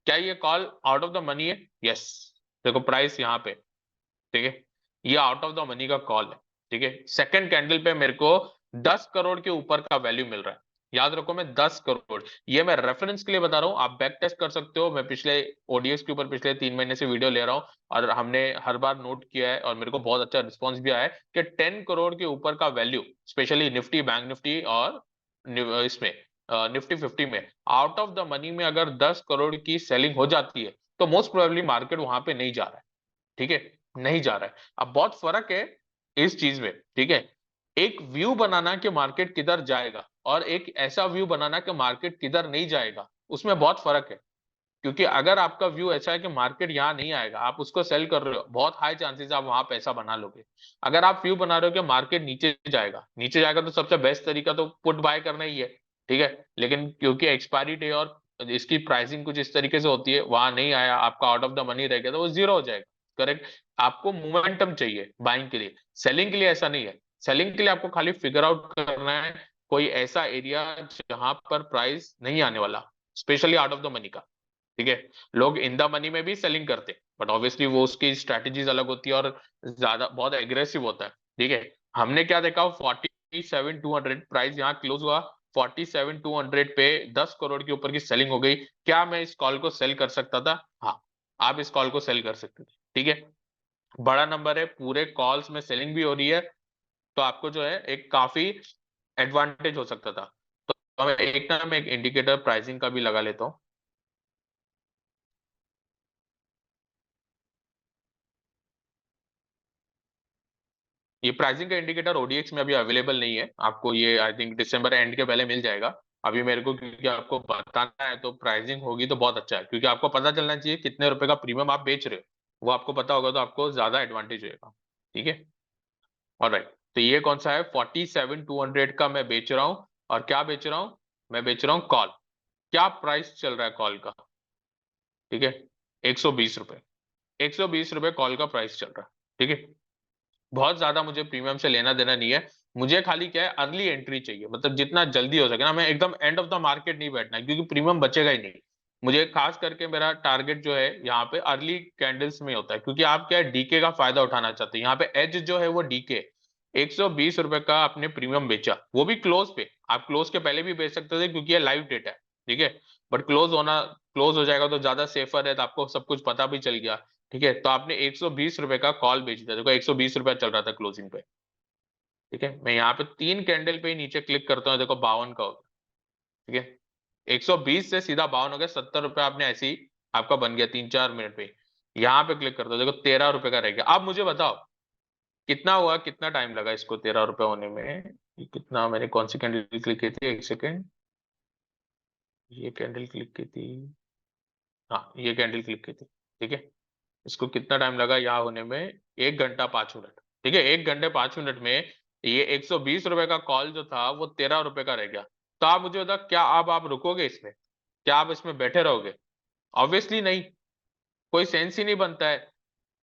क्या ये call out of the money है? यस। देखो प्राइस यहाँ पे। ठीक है, ये आउट ऑफ द मनी का कॉल है। ठीक है, सेकंड कैंडल पे मेरे को 10 करोड़ के ऊपर का वैल्यू मिल रहा है। याद रखो मैं 10 करोड़, ये मैं रेफरेंस के लिए बता रहा हूँ, आप बैक टेस्ट कर सकते हो। मैं पिछले ओडीएक्स के ऊपर पिछले 3 महीने से वीडियो ले रहा हूँ और हमने हर बार नोट किया है और मेरे को बहुत अच्छा रिस्पॉन्स भी आया है कि 10 करोड़ के ऊपर का value, specially Nifty, bank Nifty और इसमें निफ्टी 50 में, आउट ऑफ द मनी में अगर 10 करोड़ की सेलिंग हो जाती है तो मोस्ट प्रोबेबली मार्केट वहां पे नहीं जा रहा है। ठीक है, नहीं जा रहा है। अब बहुत फर्क है इस चीज में। ठीक है, एक व्यू बनाना कि मार्केट किधर जाएगा और एक ऐसा व्यू बनाना कि मार्केट किधर नहीं जाएगा, उसमें बहुत फर्क है। क्योंकि अगर आपका व्यू ऐसा है कि मार्केट यहाँ नहीं आएगा, आप उसको सेल कर रहे हो, बहुत हाई चांसेस आप वहां पैसा बना लोगे। अगर आप व्यू बना रहे हो कि मार्केट नीचे जाएगा, नीचे जाएगा, तो सबसे बेस्ट तरीका तो पुट बाय करना ही है। ठीक है, लेकिन क्योंकि एक्सपायरी डे और इसकी प्राइसिंग कुछ इस तरीके से होती है, वहां नहीं आया, आपका आउट ऑफ द मनी रह गया, तो वो जीरो हो जाएगा। करेक्ट। आपको मोमेंटम चाहिए बाइंग के लिए, सेलिंग के लिए ऐसा नहीं है। सेलिंग के लिए आपको खाली फिगर आउट करना है कोई ऐसा एरिया जहां पर प्राइस नहीं आने वाला, specially out of the money का। ठीक है, लोग इन द मनी में भी सेलिंग करते हैं, बट ऑब्वियसली वो उसकी स्ट्रैटेजीज अलग होती है और ज्यादा बहुत एग्रेसिव होता है। ठीक है, हमने क्या देखा? 47,200 प्राइस यहाँ क्लोज हुआ, 47,200 पे 10 करोड़ के ऊपर की सेलिंग हो गई। क्या मैं इस कॉल को सेल कर सकता था? हाँ, आप इस कॉल को सेल कर सकते थे। ठीक है, बड़ा नंबर है, पूरे कॉल्स में सेलिंग भी हो रही है, तो आपको जो है एक काफी एडवांटेज हो सकता था। तो मैं एक इंडिकेटर प्राइसिंग का भी लगा लेता हूँ। ये प्राइसिंग का इंडिकेटर ओडीएक्स में अभी अवेलेबल नहीं है, आपको ये आई थिंक दिसंबर एंड के पहले मिल जाएगा। अभी मेरे को क्योंकि आपको बताना है तो प्राइसिंग होगी तो बहुत अच्छा है, क्योंकि आपको पता चलना चाहिए कितने रुपए का प्रीमियम आप बेच रहे हो। वो आपको पता होगा तो आपको ज्यादा एडवांटेज होगा। ठीक है, ऑलराइट। तो ये कौन सा है, 47,200 का मैं बेच रहा हूं। और क्या बेच रहा हूं, मैं बेच रहा हूं कॉल। क्या प्राइस चल रहा है कॉल का, ठीक है, 120 रुपए। 120 रुपए कॉल का प्राइस चल रहा है, ठीक है। बहुत ज्यादा मुझे प्रीमियम से लेना देना नहीं है। मुझे खाली क्या है, अर्ली एंट्री चाहिए, मतलब जितना जल्दी हो सके ना, मैं एकदम एंड ऑफ द मार्केट नहीं बैठना है, क्योंकि प्रीमियम बचेगा ही नहीं। मुझे खास करके मेरा टारगेट जो है यहाँ पे अर्ली कैंडल्स में होता है, क्योंकि आप क्या है, डीके का फायदा उठाना चाहते हैं। यहाँ पे एज जो है वो डीके, 120 रुपए का आपने प्रीमियम बेचा, वो भी क्लोज पे। आप क्लोज के पहले भी बेच सकते थे, क्योंकि ये लाइव डेटा है, ठीक है। बट क्लोज हो जाएगा तो ज्यादा सेफर है, तो आपको सब कुछ पता भी चल गया, ठीक है। तो आपने 120 रुपए का कॉल बेच दिया, देखो 120 रुपया चल रहा था क्लोजिंग पे, ठीक है। मैं यहाँ पे 3 कैंडल पे ही नीचे क्लिक करता हूँ, देखो 52 का हो गया, ठीक है। 120 से सीधा 52 हो गया, 70 रुपया आपने ऐसे ही आपका बन गया 3-4 मिनट पे। यहाँ पे क्लिक करता हूँ, देखो 13 रुपए का रह गया। अब मुझे बताओ कितना हुआ, कितना टाइम लगा इसको 13 रुपए होने में। ये कितना, मैंने कौन सी कैंडल क्लिक की थी, एक सेकेंड, ये कैंडल क्लिक की थी, हाँ ये कैंडल क्लिक की थी, ठीक है। इसको कितना टाइम लगा यहाँ होने में, 1 घंटा 5 मिनट, ठीक है। 1 घंटे 5 मिनट में ये 120 रुपए का कॉल जो था वो 13 रुपए का रह गया। तो आप मुझे बताओ, क्या अब आप रुकोगे इसमें, क्या आप इसमें बैठे रहोगे? ऑब्वियसली नहीं, कोई सेंस ही नहीं बनता है।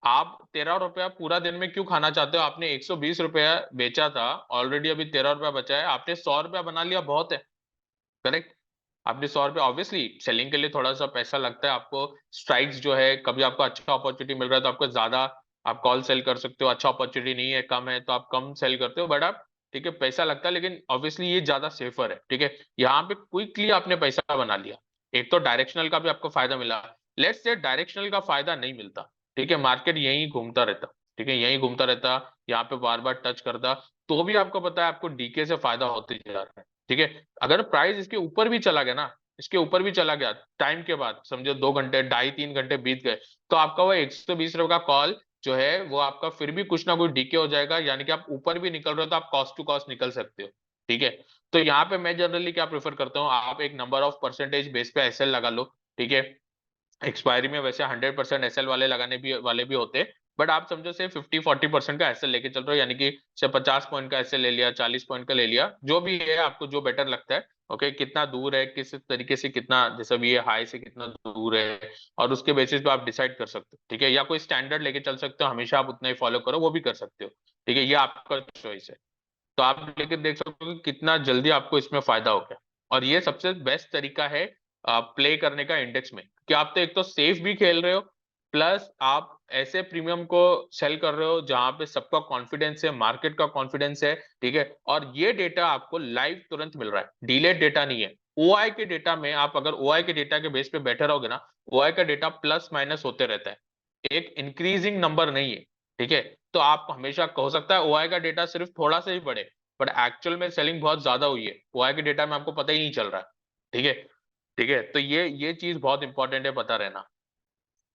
आप 13 रुपया पूरा दिन में क्यों खाना चाहते हो? आपने 120 रुपया बेचा था, ऑलरेडी अभी 13 रुपया बचा है, आपने 100 रुपया बना लिया, बहुत है, करेक्ट। आपने 100 रुपया, ऑब्वियसली सेलिंग के लिए थोड़ा सा पैसा लगता है आपको। स्ट्राइक्स जो है, कभी आपको अच्छा अपॉर्चुनिटी मिल रहा है तो आपको ज्यादा आप कॉल सेल कर सकते हो, अच्छा अपॉर्चुनिटी नहीं है, कम है, तो आप कम सेल करते हो, बट आप, ठीक है, पैसा लगता है, लेकिन ऑब्वियसली ये ज्यादा सेफर है, ठीक है। यहाँ पे क्विकली आपने पैसा बना लिया। एक तो डायरेक्शनल का भी आपको फायदा मिला। लेट्स से डायरेक्शनल का फायदा नहीं मिलता, ठीक है, मार्केट यहीं घूमता रहता, ठीक है, यहीं घूमता रहता, यहाँ पे बार बार टच करता, तो भी आपको पता है आपको डीके से फायदा होते जा रहा है, ठीक है। अगर प्राइस इसके ऊपर भी चला गया ना, इसके ऊपर भी चला गया टाइम के बाद, समझो 2 घंटे, 2.5-3 घंटे बीत गए, तो आपका वो 120 रुपए का कॉल जो है वो आपका फिर भी कुछ ना कुछ डीके हो जाएगा, यानी कि आप ऊपर भी निकल रहे हो तो आप कॉस्ट टू कॉस्ट निकल सकते हो, ठीक है। तो यहाँ पे मैं जनरली क्या प्रेफर करता हूँ, आप एक नंबर ऑफ परसेंटेज बेस पे एसएल लगा लो, ठीक है। एक्सपायरी में वैसे 100% एसएल वाले लगाने भी वाले भी होते हैं, बट आप समझो से 50-40% का एसएल लेके चल रहे हो, यानी कि से 50 पॉइंट का एसएल ले लिया, 40 पॉइंट का ले लिया, जो भी है आपको जो बेटर लगता है। ओके, कितना दूर है, किस तरीके से, कितना जैसे भी ये हाई से कितना दूर है, और उसके बेसिस पे आप डिसाइड कर सकते हो, ठीक है। या कोई स्टैंडर्ड लेके चल सकते हो, हमेशा आप उतना ही फॉलो करो, वो भी कर सकते हो, ठीक है, ये आपका चॉइस है। तो आप लेके देख सकते हो कि कितना जल्दी आपको इसमें फायदा हो गया। और ये सबसे बेस्ट तरीका है प्ले करने का इंडेक्स में, कि आप तो एक तो सेफ भी खेल रहे हो, प्लस आप ऐसे प्रीमियम को सेल कर रहे हो जहां पे सबका कॉन्फिडेंस है, मार्केट का कॉन्फिडेंस है, ठीक है। और ये डेटा आपको लाइव तुरंत मिल रहा है, डिलेड डेटा नहीं है। ओआई के डेटा में आप अगर ओआई के डेटा के बेस पे बैठे रहोगे ना, ओआई का डेटा प्लस माइनस होते रहता है, एक इंक्रीजिंग नंबर नहीं है, ठीक है। तो आप हमेशा हो सकता है ओआई का डेटा सिर्फ थोड़ा सा ही बढ़े, बट एक्चुअल में सेलिंग बहुत ज्यादा हुई है, ओआई के डेटा में आपको पता ही नहीं चल रहा है, ठीक है। ठीक है, तो ये चीज बहुत इंपॉर्टेंट है पता रहना।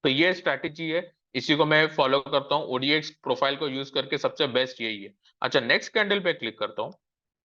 तो ये स्ट्रैटेजी है, इसी को मैं फॉलो करता हूँ, ओडीएक्स प्रोफाइल को यूज करके सबसे बेस्ट यही है। अच्छा, नेक्स्ट कैंडल पे क्लिक करता हूँ,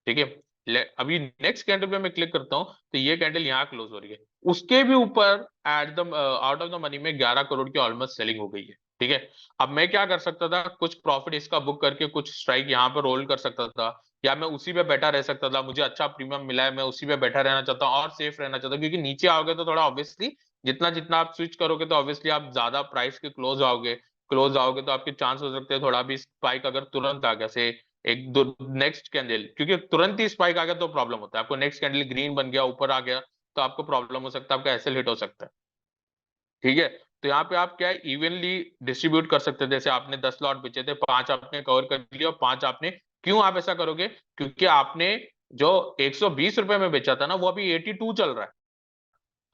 ठीक है। अभी नेक्स्ट कैंडल पे मैं क्लिक करता हूँ, तो ये कैंडल यहाँ क्लोज हो रही है, उसके भी ऊपर at the out of the money में 11 करोड़ की ऑलमोस्ट सेलिंग हो गई है, ठीक है। अब मैं क्या कर सकता था, कुछ प्रॉफिट इसका बुक करके कुछ स्ट्राइक यहाँ पर रोल कर सकता था, या मैं उसी पे बैठा रह सकता था, मुझे अच्छा प्रीमियम मिला है, मैं उसी पे बैठा रहना चाहता हूँ और सेफ रहना चाहता हूँ, क्योंकि नीचे आओगे तो थोड़ा ऑब्वियसली, जितना जितना आप स्विच करोगे तो ऑब्वियसली आप ज्यादा प्राइस के क्लोज आओगे तो आपके चांस हो सकते हैं थोड़ा भी स्पाइक अगर तुरंत आ गया से एक दो नेक्स्ट कैंडल, क्योंकि तुरंत ही स्पाइक आ गया तो प्रॉब्लम होता है आपको, नेक्स्ट कैंडल ग्रीन बन गया ऊपर आ गया तो आपको प्रॉब्लम हो सकता है, आपका एसएल हिट हो सकता है, ठीक है। तो यहाँ पे आप क्या है, इवनली डिस्ट्रीब्यूट कर सकते थे, जैसे आपने 10 लॉट बेचे थे, 5 आपने कवर कर लिया और 5 आपने, क्यों आप ऐसा करोगे, क्योंकि आपने जो 120 रुपए में बेचा था ना, वो अभी 82 चल रहा है,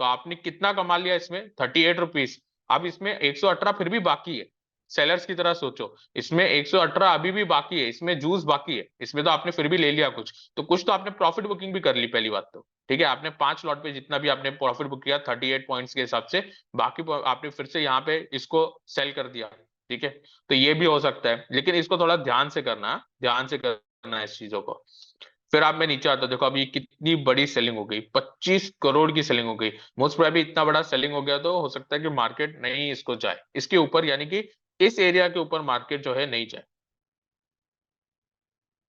तो आपने कितना कमा लिया इसमें, 38 रुपीज। अब इसमें 118 फिर भी बाकी है, सेलर्स की तरह सोचो, इसमें 118 अभी भी बाकी है, इसमें जूस बाकी है, इसमें तो आपने फिर भी ले लिया कुछ, तो कुछ तो आपने प्रॉफिट बुकिंग भी कर ली पहली बात तो, ठीक है। आपने 5 लॉट पे जितना भी आपने प्रॉफिट बुक किया 38 पॉइंट्स के हिसाब से, बाकी आपने फिर से यहाँ पे इसको सेल कर दिया, ठीक है। तो ये भी हो सकता है, लेकिन इसको थोड़ा ध्यान से करना है इस चीजों को। फिर आप में नीचे आता, देखो अभी कितनी बड़ी सेलिंग हो गई, 25 करोड़ की सेलिंग हो गई। मोस्ट प्रोबेबली इतना बड़ा सेलिंग हो गया तो हो सकता है कि मार्केट नहीं इसको जाए इसके ऊपर, यानी कि इस एरिया के ऊपर मार्केट जो है नहीं जाए।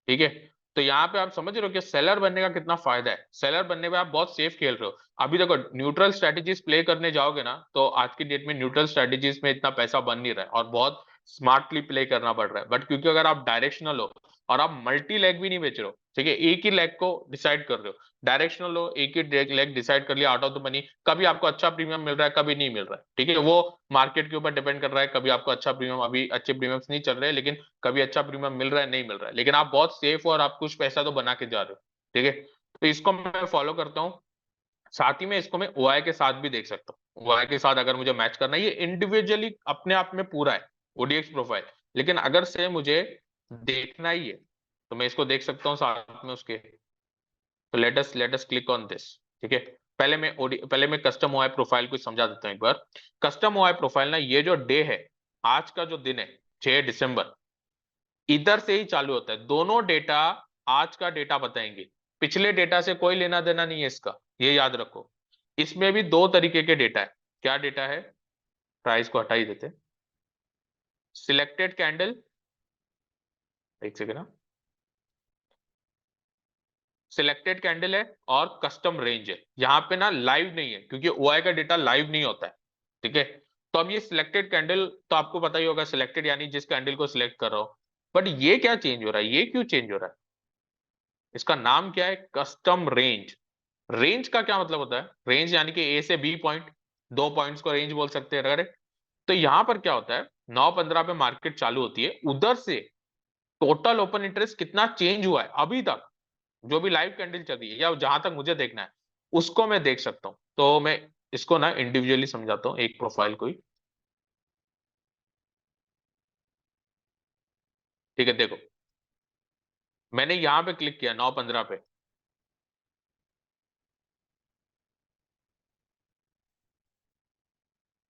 ठीक है। तो यहाँ पे आप समझ रहे हो कि सेलर बनने का कितना फायदा है। सेलर बनने में आप बहुत सेफ खेल रहे हो। अभी देखो न्यूट्रल स्ट्रेटेजीज प्ले करने जाओगे ना, तो आज की डेट में न्यूट्रल स्ट्रेटेजीज में इतना पैसा बन नहीं रहा है और बहुत स्मार्टली प्ले करना पड़ रहा है। बट क्योंकि अगर आप डायरेक्शनल हो और आप मल्टी लेग भी नहीं बेच रहे हो, ठीक है, एक ही लेग को डिसाइड कर रहे हो, डायरेक्शनल हो, एक ही लेग डिसाइड कर लिया आउट ऑफ द मनी, कभी आपको अच्छा प्रीमियम मिल रहा है, कभी नहीं मिल रहा है, ठीक है, वो मार्केट के ऊपर डिपेंड कर रहा है। कभी आपको अच्छा प्रीमियम, अभी अच्छे प्रीमियम्स नहीं चल रहे हैं, लेकिन कभी अच्छा प्रीमियम मिल रहा है, नहीं मिल रहा है, लेकिन आप बहुत सेफ हो और आप कुछ पैसा तो बना के जा रहे हो, ठीक है। तो इसको मैं फॉलो करता हूँ। साथ ही में इसको मैं ओआई के साथ भी देख सकता हूँ। ओआई के साथ अगर मुझे मैच करना है, ये इंडिविजुअली अपने आप में पूरा है ओडीएक्स प्रोफाइल, लेकिन अगर से मुझे देखना ही है तो मैं इसको देख सकता हूँ साथ में उसके। तो let us click on this, ठीक है। पहले मैं कस्टम ओआई प्रोफाइल को समझा देता हूँ एक बार। कस्टम ओआई प्रोफाइल ना, ये जो डे है, आज का जो दिन है 6 दिसंबर, इधर से ही चालू होता है। दोनों डेटा आज का डेटा बताएंगे, पिछले डेटा से कोई लेना देना नहीं है इसका, ये याद रखो। इसमें भी दो तरीके के डेटा है। क्या डेटा है, प्राइस को हटा ही देते, सिलेक्टेड कैंडल, एक सेकेंड ना, सिलेक्टेड कैंडल है और कस्टम रेंज है। यहां पे ना लाइव नहीं है, क्योंकि ओआई का डेटा लाइव नहीं होता है, ठीक है। तो अब ये सिलेक्टेड कैंडल तो आपको पता ही होगा, सिलेक्टेड यानी जिस कैंडल को सिलेक्ट कर रहा हो। बट ये क्या चेंज हो रहा है, ये क्यों चेंज हो रहा है? इसका नाम क्या है, कस्टम रेंज। रेंज का क्या मतलब होता है? रेंज यानी कि ए से बी पॉइंट, दो पॉइंट्स को रेंज बोल सकते हैं, करेक्ट। तो यहां पर क्या होता है, 9:15 पे मार्केट चालू होती है, उधर से टोटल ओपन इंटरेस्ट कितना चेंज हुआ है अभी तक, जो भी लाइव कैंडल चल रही है या जहां तक मुझे देखना है, उसको मैं देख सकता हूं। तो मैं इसको ना इंडिविजुअली समझाता हूँ, एक प्रोफाइल को ही, ठीक है। देखो, मैंने यहां पे क्लिक किया 9:15 पे,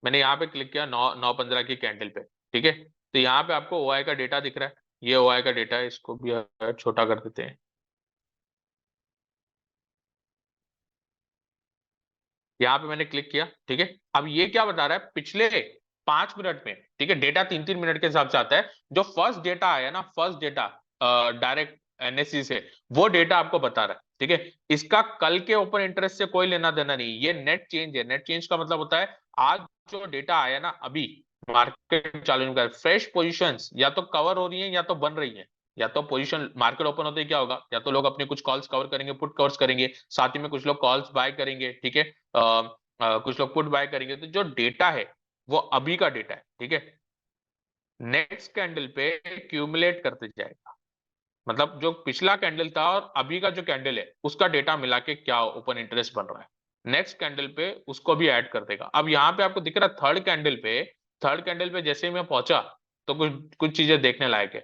मैंने यहाँ पे क्लिक किया 9:15 की कैंडल पे, ठीक है। तो यहाँ पे आपको ओआई का डेटा दिख रहा है, ये ओआई का डेटा है, इसको भी छोटा कर देते हैं। यहाँ पे मैंने क्लिक किया, ठीक है। अब ये क्या बता रहा है, पिछले 5 मिनट में, ठीक है, डेटा 3-3 मिनट के हिसाब से आता है, जो फर्स्ट डेटा आया ना, फर्स्ट डेटा डायरेक्ट एनएससी से, वो डेटा आपको बता रहा है, ठीक है। इसका कल के ओपन इंटरेस्ट से कोई लेना देना नहीं, ये नेट चेंज है। नेट चेंज का मतलब होता है आज जो डेटा आया ना, अभी मार्केट चालू का फ्रेश पोजीशंस या तो कवर हो रही है या तो बन रही है। या तो पोजीशन मार्केट ओपन होते ही क्या होगा, या तो लोग अपने कुछ कॉल्स कवर करेंगे, पुट कवर्स करेंगे, साथ ही में कुछ लोग कॉल्स बाय करेंगे, ठीक है। कुछ लोग पुट बाय करेंगे। तो जो डेटा है वो अभी का डेटा है, ठीक है। नेक्स्ट कैंडल पे क्यूमुलेट करते जाएगा, मतलब जो पिछला कैंडल था और अभी का जो कैंडल है उसका डेटा मिला के क्या ओपन इंटरेस्ट बन रहा है, नेक्स्ट कैंडल पे उसको भी ऐड कर देगा। अब यहाँ पे आपको दिख रहा है थर्ड कैंडल पे जैसे ही मैं पहुंचा, तो कुछ कुछ चीजें देखने लायक है।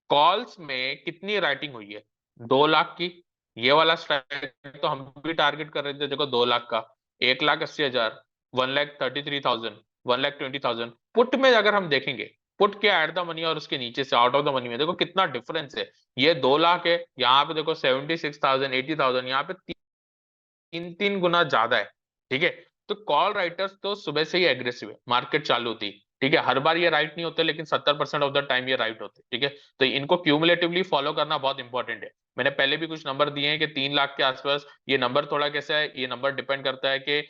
कॉल्स में कितनी राइटिंग हुई है, 2 लाख की। ये वाला स्ट्राइक तो हम भी टारगेट कर रहे थे, देखो 2 लाख का, 1,80,000, 1,33,000, 1,20,000। पुट में अगर हम देखेंगे, पुट के एट द मनी और उसके नीचे से आउट ऑफ द मनी में देखो कितना डिफरेंस है। ये 2 लाख है, यहाँ पे देखो 76,000, 80,000, यहाँ पे 3-3 गुना ज्यादा है, ठीक है। तो कॉल राइटर्स तो सुबह से ही एग्रेसिव है, मार्केट चालू होती, ठीक है। हर बार ये राइट नहीं होते, लेकिन 70% ऑफ द टाइम ये राइट होते, ठीक है। तो इनको क्यूमुलेटिवली फॉलो करना बहुत इंपॉर्टेंट है। मैंने पहले भी कुछ नंबर दिए हैं कि 3 लाख के आसपास। ये नंबर थोड़ा कैसा है, ये नंबर डिपेंड करता है कि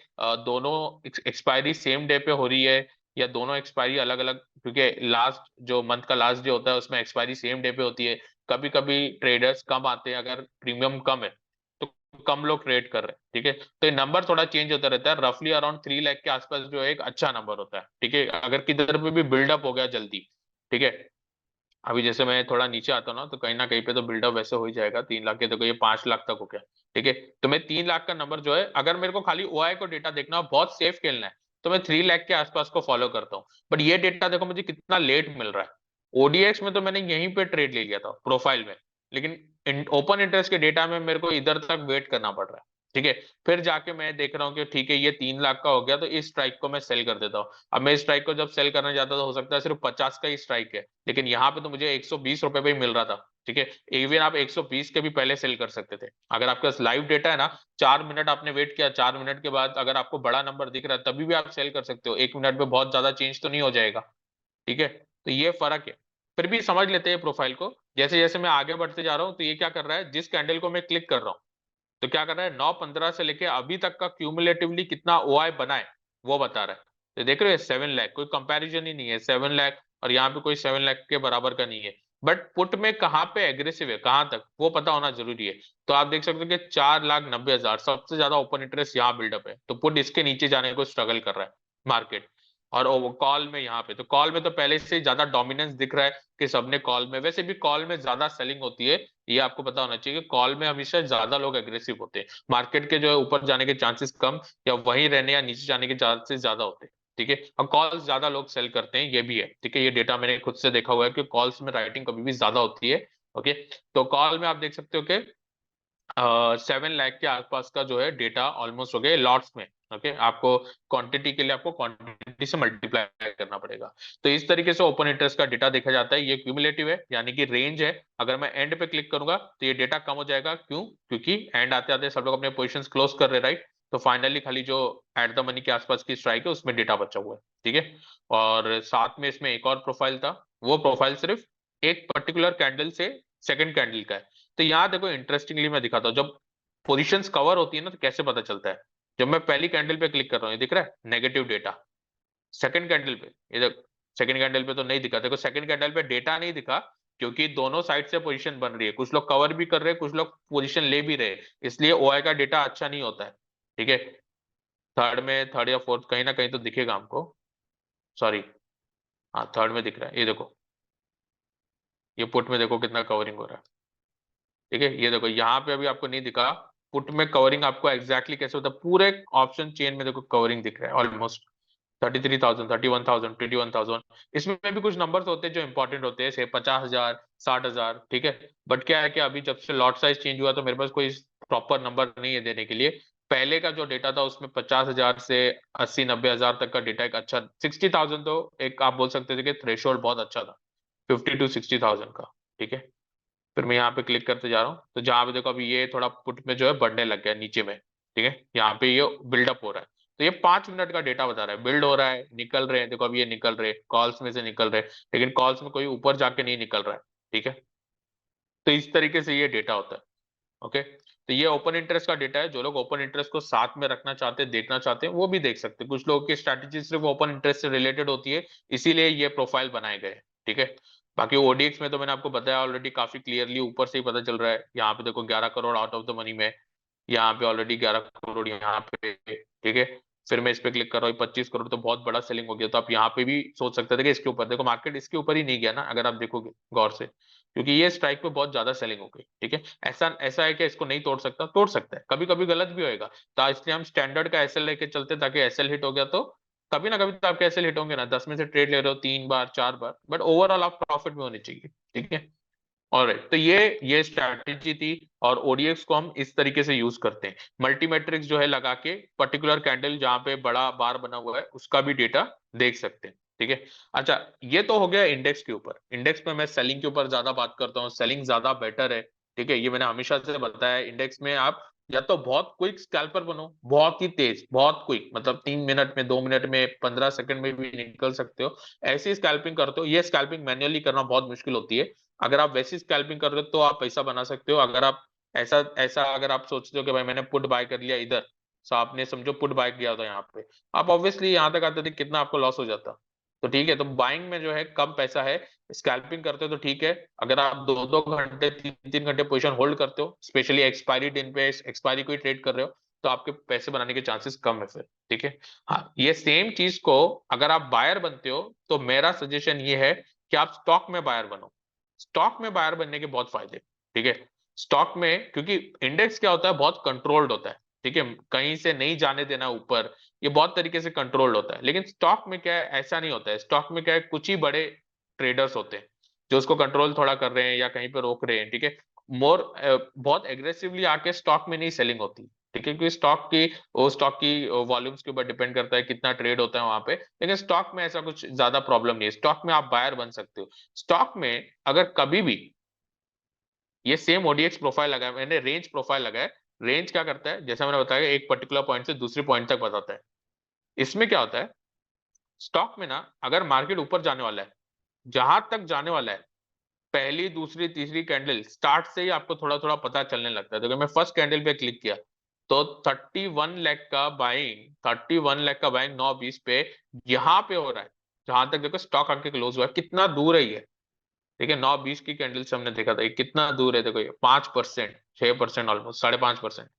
दोनों एक्सपायरी सेम डे पे हो रही है या दोनों एक्सपायरी अलग अलग, क्योंकि लास्ट जो मंथ का लास्ट डे होता है उसमें एक्सपायरी सेम डे पे होती है। कभी कभी ट्रेडर्स कम आते हैं, अगर प्रीमियम कम है तो कम लोग ट्रेड कर रहे हैं, ठीक है। तो ये नंबर थोड़ा चेंज होता रहता है। रफली अराउंड 3 लाख के आसपास जो है एक अच्छा नंबर होता है, ठीक है, अगर किधर पे भी बिल्डअप हो गया जल्दी, ठीक है। अभी जैसे मैं थोड़ा नीचे आता हूँ ना, तो कहीं ना कहीं पे तो बिल्डअप वैसे हो ही जाएगा। 3 लाख के, देखो ये 5 लाख तक हो गया, ठीक है। तो मैं 3 लाख का नंबर जो है, अगर मेरे को खाली ओआई को डेटा देखना हो, बहुत सेफ खेलना है, तो मैं 3 लाख के आसपास को फॉलो करता हूँ। बट ये डेटा देखो मुझे कितना लेट मिल रहा है। ओडीएक्स में तो मैंने यहीं पे ट्रेड ले लिया था प्रोफाइल में, लेकिन ओपन इंटरेस्ट के डेटा में मेरे को इधर तक वेट करना पड़ रहा है, ठीक है। फिर जाके मैं देख रहा हूँ कि ठीक है ये 3 लाख का हो गया, तो इस स्ट्राइक को मैं सेल कर देता हूँ। अब मैं इस स्ट्राइक को जब सेल करने जाता तो हो सकता है सिर्फ 50 का ही स्ट्राइक है, लेकिन यहाँ पे तो मुझे 120 रुपए पे ही मिल रहा था, ठीक है। इवन आप 120 के भी पहले सेल कर सकते थे, अगर आपके पास लाइव डेटा है ना। 4 मिनट आपने वेट किया, 4 मिनट के बाद अगर आपको बड़ा नंबर दिख रहा है, तभी भी आप सेल कर सकते हो। 1 मिनट में बहुत ज्यादा चेंज तो नहीं हो जाएगा, ठीक है। तो ये फर्क है। फिर भी समझ लेते हैं प्रोफाइल को। जैसे जैसे मैं आगे बढ़ते जा रहा हूँ तो ये क्या कर रहा है, जिस कैंडल को मैं क्लिक कर रहा हूँ तो क्या कर रहा है, 9:15 से लेके अभी तक का क्यूमुलेटिवली कितना ओआई बना है वो बता रहा है। तो देख रहे हो 7 लाख, कोई कंपैरिजन ही नहीं है 7 लाख, और यहाँ पे कोई 7 लाख के बराबर का नहीं है। बट पुट में कहाँ पे एग्रेसिव है, कहाँ तक वो पता होना जरूरी है। तो आप देख सकते हो कि 4,90,000 सबसे ज्यादा ओपन इंटरेस्ट यहाँ बिल्डअप है, तो पुट इसके नीचे जाने को स्ट्रगल कर रहा है मार्केट। और कॉल में यहाँ पे, तो कॉल में तो पहले से ज्यादा डोमिनेंस दिख रहा है कि सबने कॉल में, वैसे भी कॉल में ज्यादा सेलिंग होती है, ये आपको पता होना चाहिए कि कॉल में हमेशा ज्यादा लोग एग्रेसिव होते हैं। मार्केट के जो है ऊपर जाने के चांसेस कम, या वहीं रहने या नीचे जाने के चांसेस ज्यादा होते हैं। ठीक है, और कॉल्स ज्यादा लोग सेल करते हैं, ये भी है। ठीक है, ये डेटा मैंने खुद से देखा हुआ है कि कॉल्स में राइटिंग कभी भी ज्यादा होती है। ओके, तो कॉल में आप देख सकते हो कि 7 लाख के आसपास का जो है डेटा ऑलमोस्ट हो गया लॉट्स में। ओके, आपको क्वांटिटी के लिए आपको क्वांटिटी से मल्टीप्लाई करना पड़ेगा। तो इस तरीके से ओपन इंटरेस्ट का डेटा देखा जाता है। ये क्यूमुलेटिव है, यानी कि रेंज है। अगर मैं एंड पे क्लिक करूंगा तो ये डेटा कम हो जाएगा, क्यों? क्योंकि एंड आते आते सब लोग अपने पोजिशन क्लोज कर रहे, राइट? तो फाइनली खाली जो एट द मनी के आसपास की स्ट्राइक है उसमें डेटा बचा हुआ है। ठीक है, और साथ में इसमें एक और प्रोफाइल था, वो प्रोफाइल सिर्फ एक पर्टिकुलर कैंडल से सेकंड कैंडल का है। तो यहाँ देखो इंटरेस्टिंगली मैं दिखाता हूँ, जब पोजीशंस कवर होती है ना तो कैसे पता चलता है। जब मैं पहली कैंडल पे क्लिक कर रहा हूँ, ये दिख रहा है नेगेटिव डेटा। सेकंड कैंडल पे, ये देख, सेकंड कैंडल पे तो नहीं दिखा। देखो सेकंड कैंडल पे डेटा नहीं दिखा, क्योंकि दोनों साइड से पोजीशन बन रही है, कुछ लोग कवर भी कर रहे हैं, कुछ लोग पोजीशन ले भी रहे हैं, इसलिए ओआई का डेटा अच्छा नहीं होता है। ठीक है, थर्ड में, थर्ड या फोर्थ कहीं ना कहीं तो दिखेगा हमको, सॉरी, हाँ थर्ड में दिख रहा है, ये देखो, ये पुट में देखो कितना कवरिंग हो रहा है। ठीक है, ये देखो यहाँ पे अभी आपको नहीं दिखा, पुट में कवरिंग आपको एग्जैक्टली कैसे होता है, पूरे ऑप्शन चेन में देखो कवरिंग दिख रहा है ऑलमोस्ट 33,000, 31,000, 21,000। इसमें भी कुछ नंबर्स होते हैं जो इंपॉर्टेंट होते हैं, से 50,000, 60,000। ठीक है, बट क्या है कि अभी जब से लॉट साइज चेंज हुआ तो मेरे पास कोई प्रॉपर नंबर नहीं है देने के लिए। पहले का जो डेटा था उसमें 50,000 से 80-90,000 तक का डेटा एक अच्छा, 60,000 तो एक आप बोल सकते थे कि थ्रेशोल्ड बहुत अच्छा था, 50 to 60,000 का। ठीक है, फिर मैं यहाँ पे क्लिक करते जा रहा हूँ, तो जहाँ पे देखो अभी ये थोड़ा पुट में जो है बढ़ने लग गया नीचे में। ठीक है, यहाँ पे ये बिल्डअप हो रहा है, तो ये 5 मिनट का डेटा बता रहा है, बिल्ड हो रहा है, निकल रहे हैं, देखो अभी ये निकल रहे हैं, कॉल्स में से निकल रहे हैं, लेकिन कॉल्स में कोई ऊपर जाके नहीं निकल रहा है। ठीक है, तो इस तरीके से ये डेटा होता है। ओके, तो ये ओपन इंटरेस्ट का डेटा है। जो लोग ओपन इंटरेस्ट को साथ में रखना चाहते हैं, देखना चाहते हैं, वो भी देख सकते हैं। कुछ लोगों की स्ट्रैटेजी सिर्फ ओपन इंटरेस्ट से रिलेटेड होती है, इसीलिए ये प्रोफाइल बनाए गए हैं। ठीक है, बाकी ओडीएक्स में तो मैंने आपको बताया ऑलरेडी, काफी क्लियरली ऊपर से ही पता चल रहा है। यहाँ पे देखो 11 crore out of the money में, यहाँ पे ऑलरेडी 11 करोड़ यहाँ पे। ठीक है, फिर मैं इस पे क्लिक कर रहा हूँ, 25 करोड़, तो बहुत बड़ा सेलिंग हो गया। तो आप यहाँ पे भी सोच सकते थे कि इसके ऊपर देखो, मार्केट इसके ऊपर ही नहीं गया ना अगर आप देखोगे गौर से, क्योंकि ये स्ट्राइक पे बहुत ज्यादा सेलिंग हो गई। ठीक है, ऐसा ऐसा है कि इसको नहीं तोड़ सकता, तोड़ सकता है, कभी कभी गलत भी होएगा। तो इसलिए हम स्टैंडर्ड का एसएल लेके चलते, ताकि एसएल हिट हो गया तो कभी ना कभी तो आपके एसएल हिट होंगे ना, 10 में से ट्रेड ले रहे हो 3 बार 4 बार, बट ओवरऑल आप प्रॉफिट में होने चाहिए। ठीक है, ऑलराइट, तो ये स्ट्रैटेजी थी, और ओडीएक्स को हम इस तरीके से यूज करते हैं। मल्टीमेट्रिक्स जो है लगा के पर्टिकुलर कैंडल जहां पे बड़ा बार बना हुआ है उसका भी डेटा देख सकते हैं। ठीक है, अच्छा, ये तो हो गया इंडेक्स के ऊपर। इंडेक्स में मैं सेलिंग के ऊपर ज्यादा बात करता हूँ, सेलिंग ज्यादा बेटर है। ठीक है, ये मैंने हमेशा से बताया। इंडेक्स में आप या तो बहुत क्विक स्कैल्पर बनो, बहुत ही तेज, बहुत क्विक, मतलब 3 मिनट में, 2 मिनट में, 15 सेकंड में भी निकल सकते हो, ऐसी स्कैल्पिंग करते हो। ये स्कैल्पिंग मैन्युअली करना बहुत मुश्किल होती है। अगर आप वैसी स्कैल्पिंग कर रहे हो तो आप पैसा बना सकते हो। अगर आप ऐसा ऐसा अगर आप सोचते हो कि भाई मैंने पुट बाय कर लिया इधर, सो आपने समझो पुट बाय किया था यहाँ पे, आप ऑब्वियसली यहाँ तक आते थे कितना आपको लॉस हो जाता। तो ठीक है, तो बाइंग में जो है कम पैसा है, स्कैल्पिंग करते हो तो ठीक है। अगर आप 2-2 घंटे, 3-3 घंटे पोजीशन होल्ड करते हो, स्पेशली एक्सपायरी दिन पे एक्सपायरी को ट्रेड कर रहे हो, तो आपके पैसे बनाने के चांसेस कम है फिर। ठीक है, हाँ, ये सेम चीज को अगर आप बायर बनते हो तो मेरा सजेशन ये है कि आप स्टॉक में बायर बनो। स्टॉक में बायर बनने के बहुत फायदे। ठीक है, स्टॉक में क्योंकि इंडेक्स क्या होता है, बहुत कंट्रोल्ड होता है। ठीक है, कहीं से नहीं जाने देना ऊपर, ये बहुत तरीके से कंट्रोल्ड होता है। लेकिन स्टॉक में क्या है, ऐसा नहीं होता है। स्टॉक में क्या है, कुछ ही बड़े ट्रेडर्स होते हैं जो उसको कंट्रोल थोड़ा कर रहे हैं या कहीं पे रोक रहे हैं। ठीक है, मोर बहुत एग्रेसिवली आके स्टॉक में नहीं सेलिंग होती। ठीक है, क्योंकि स्टॉक की वॉल्यूम्स के ऊपर डिपेंड करता है कितना ट्रेड होता है वहां पे। लेकिन स्टॉक में ऐसा कुछ ज्यादा प्रॉब्लम नहीं है, स्टॉक में आप बायर बन सकते हो। स्टॉक में अगर कभी भी ये सेम ओडीएक्स प्रोफाइल लगा है, मैंने रेंज प्रोफाइल लगा है। रेंज क्या करता है, जैसा मैंने बताया, एक पर्टिकुलर पॉइंट से दूसरे पॉइंट तक बताता है। इसमें क्या होता है, स्टॉक में ना अगर मार्केट ऊपर जाने वाला है, जहां तक जाने वाला है, पहली दूसरी तीसरी कैंडल स्टार्ट से ही आपको थोड़ा थोड़ा पता चलने लगता है। तो अगर मैं फर्स्ट कैंडल पे क्लिक किया तो 31 लाख का बाइंग 9:20 पे यहाँ पे हो रहा है। जहां तक देखो स्टॉक आके क्लोज हुआ है, कितना दूर है ये। ठीक है, 9:20 की कैंडल से हमने देखा था ये कितना दूर है, देखो ये 5%, 6%, ऑलमोस्ट 5.5%।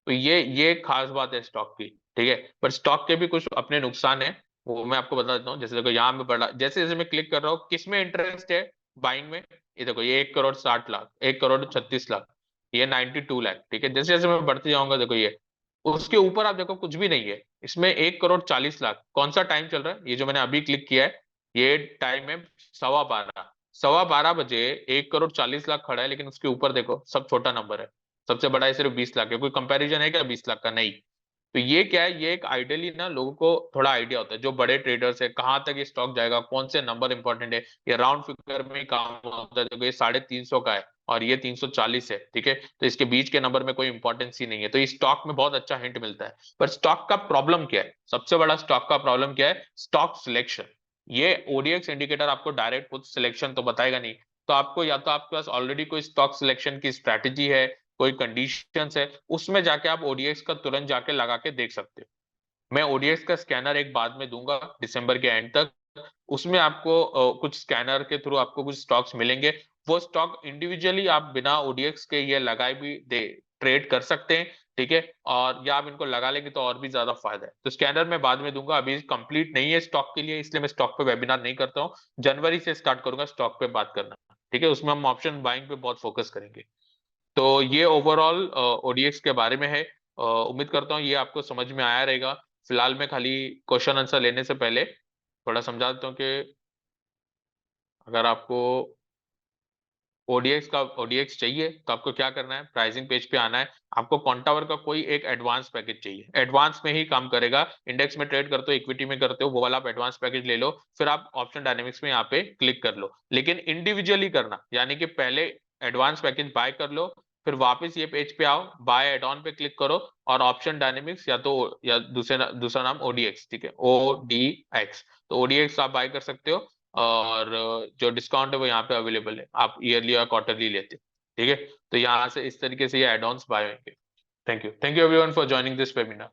तो ये खास बात है स्टॉक की। ठीक है, पर स्टॉक के भी कुछ अपने नुकसान है, वो मैं आपको बता देता हूँ। जैसे देखो यहाँ में बड़ा, जैसे जैसे मैं क्लिक कर रहा हूँ, किस में इंटरेस्ट है बाइंग में, ये देखो ये 1,60,00,000, 1,36,00,000, ये 92 लाख। ठीक है, जैसे जैसे मैं बढ़ते जाऊंगा देखो ये, उसके ऊपर आप देखो कुछ भी नहीं है इसमें। 1,40,00,000 कौन सा टाइम चल रहा है, ये जो मैंने अभी क्लिक किया है, ये टाइम है 12:15। 12:15 बजे 1,40,00,000 खड़ा है, लेकिन उसके ऊपर देखो सब छोटा नंबर है, सबसे बड़ा है सिर्फ 20 लाख है। कोई कंपैरिजन है क्या 20 लाख का? नहीं। तो ये क्या है, ये एक आइडियली ना लोगों को थोड़ा आइडिया होता है, जो बड़े ट्रेडर्स है, कहाँ तक ये स्टॉक जाएगा, कौन से नंबर इंपॉर्टेंट है, ये राउंड फिगर में ही काम होता है। देखो ये 350 का है और ये 340 है। ठीक है, तो इसके बीच के नंबर में कोई इंपॉर्टेंस ही नहीं है। तो इस स्टॉक में बहुत अच्छा हिंट मिलता है। पर स्टॉक का प्रॉब्लम क्या है, सबसे बड़ा स्टॉक का प्रॉब्लम क्या है, स्टॉक सिलेक्शन। ये ओडीएक्स इंडिकेटर आपको डायरेक्ट खुद सिलेक्शन तो बताएगा नहीं। तो आपको या तो आपके पास ऑलरेडी कोई स्टॉक सिलेक्शन की स्ट्रैटेजी है, कोई कंडीशंस है, उसमें जाके आप ओडीएक्स का तुरंत जाके लगा के देख सकते हो। मैं ओडीएक्स का स्कैनर एक बाद में दूंगा दिसंबर के एंड तक। उसमें आपको कुछ स्कैनर के थ्रू आपको कुछ स्टॉक्स मिलेंगे। वो स्टॉक इंडिविजुअली आप बिना ओडीएक्स के ये लगाए भी दे ट्रेड कर सकते हैं। ठीक है, और या आप इनको लगा लेंगे तो और भी ज्यादा फायदा है। तो स्कैनर मैं बाद में दूंगा, अभी कंप्लीट नहीं है स्टॉक के लिए, इसलिए मैं स्टॉक पे वेबिनार नहीं करता हूँ। जनवरी से स्टार्ट करूंगा स्टॉक पे बात करना। ठीक है, उसमें हम ऑप्शन बाइंग पे बहुत फोकस करेंगे। तो ये ओवरऑल ओडीएक्स के बारे में है। उम्मीद करता हूँ ये आपको समझ में आया रहेगा। फिलहाल मैं खाली क्वेश्चन आंसर लेने से पहले थोड़ा समझा देता हूँ कि अगर आपको ओडीएक्स चाहिए तो आपको क्या करना है, प्राइसिंग पेज पे आना है। आपको क्वांटावर का कोई एक एडवांस पैकेज चाहिए, एडवांस में ही काम करेगा। इंडेक्स में ट्रेड करते हो, इक्विटी में करते हो, वो वाला आप एडवांस पैकेज ले लो। फिर आप ऑप्शन डायनेमिक्स में यहाँ पे क्लिक कर लो, लेकिन इंडिविजुअली करना, यानी कि पहले एडवांस पैकेज बाय कर लो, फिर वापस ये पेज पे आओ, बाय एड ऑन पे क्लिक करो, और ऑप्शन डायनेमिक्स या दूसरा दूसरा नाम ओडीएक्स, ठीक है, ओडीएक्स। तो ओडीएक्स आप बाय कर सकते हो। और जो डिस्काउंट है वो यहाँ पे अवेलेबल है, आप ईयरली या क्वार्टरली लेते हैं। ठीक है, तो यहाँ से इस तरीके से ये एड ऑन्स बाय होंगे। Thank you everyone for joining this webinar.